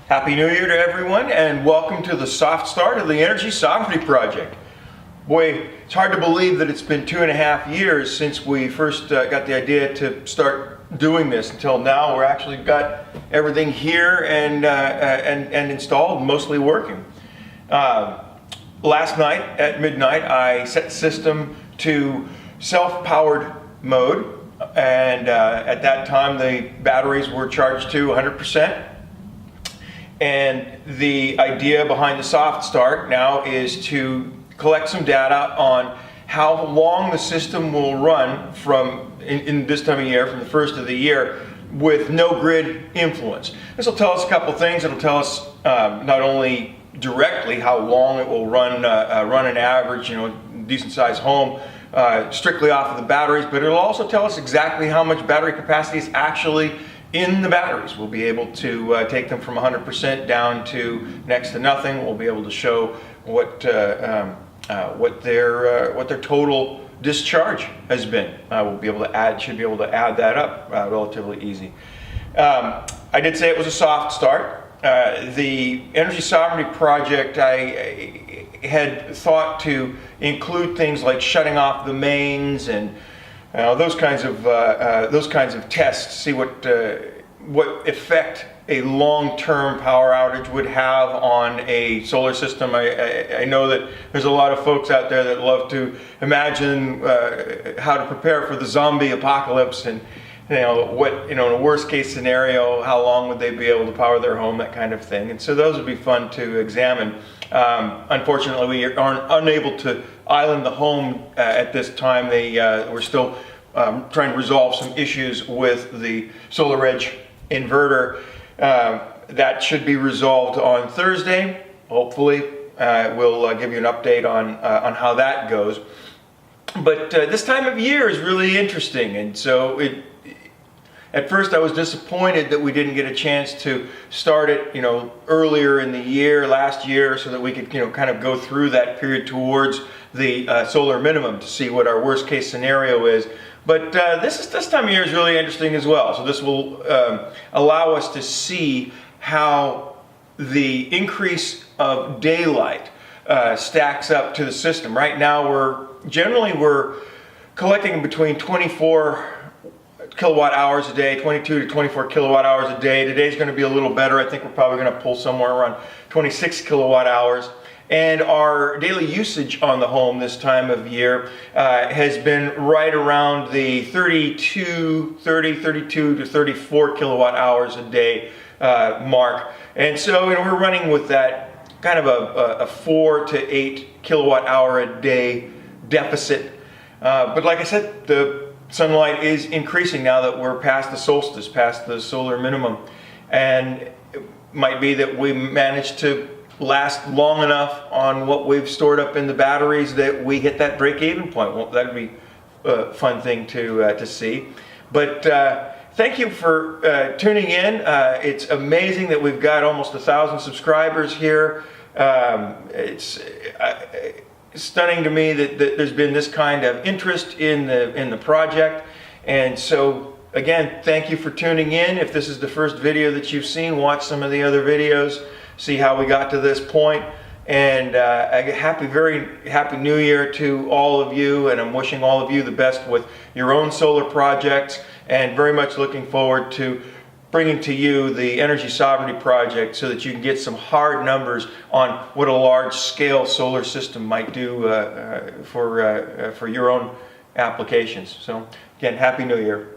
Happy New Year to everyone, and welcome to the soft start of the Energy Sovereignty Project. Boy, it's hard to believe that it's been 2.5 years since we first got the idea to start doing this until now. We're actually got everything here and installed, mostly working. Last night at midnight, I set the system to self-powered mode, and at that time the batteries were charged to 100%. And the idea behind the soft start now is to collect some data on how long the system will run from in this time of year, from the first of the year, with no grid influence. This will tell us a couple things. It'll tell us not only directly how long it will run an average, decent sized home, strictly off of the batteries, but it'll also tell us exactly how much battery capacity is actually in the batteries. We'll be able to take them from 100% down to next to nothing. We'll be able to show what their total discharge has been. We'll be able to should be able to add that up relatively easy. I did say it was a soft start. The Energy Sovereignty Project, I had thought to include things like shutting off the mains and those kinds of tests, see what effect a long-term power outage would have on a solar system. I know that there's a lot of folks out there that love to imagine how to prepare for the zombie apocalypse, and in a worst case scenario, how long would they be able to power their home, that kind of thing. And so those would be fun to examine. Unfortunately, we aren't unable to island the home at this time. We're still trying to resolve some issues with the SolarEdge inverter. That should be resolved on Thursday. Hopefully, we'll give you an update on how that goes. But this time of year is really interesting, and so at first I was disappointed that we didn't get a chance to start it, earlier in the year, last year, so that we could, kind of go through that period towards the solar minimum to see what our worst case scenario is. But this time of year is really interesting as well. So this will allow us to see how the increase of daylight stacks up to the system. Right now we're collecting between 24 kilowatt hours a day, 22 to 24 kilowatt hours a day. Today's going to be a little better. I think we're probably going to pull somewhere around 26 kilowatt hours. And our daily usage on the home this time of year has been right around the 32 to 34 kilowatt hours a day mark. And so we're running with that kind of a 4 to 8 kilowatt hour a day deficit. But like I said, the sunlight is increasing now that we're past the solstice, past the solar minimum. And it might be that we managed to last long enough on what we've stored up in the batteries that we hit that break-even point. Well, that'd be a fun thing to see. But thank you for tuning in. It's amazing that we've got almost 1,000 subscribers here. It's stunning to me that there's been this kind of interest in the project. And so again, thank you for tuning in. If this is the first video that you've seen, watch some of the other videos, see how we got to this point. And very happy New Year to all of you, and I'm wishing all of you the best with your own solar projects, and very much looking forward to bringing to you the Energy Sovereignty Project so that you can get some hard numbers on what a large-scale solar system might do for your own applications. So again, Happy New Year.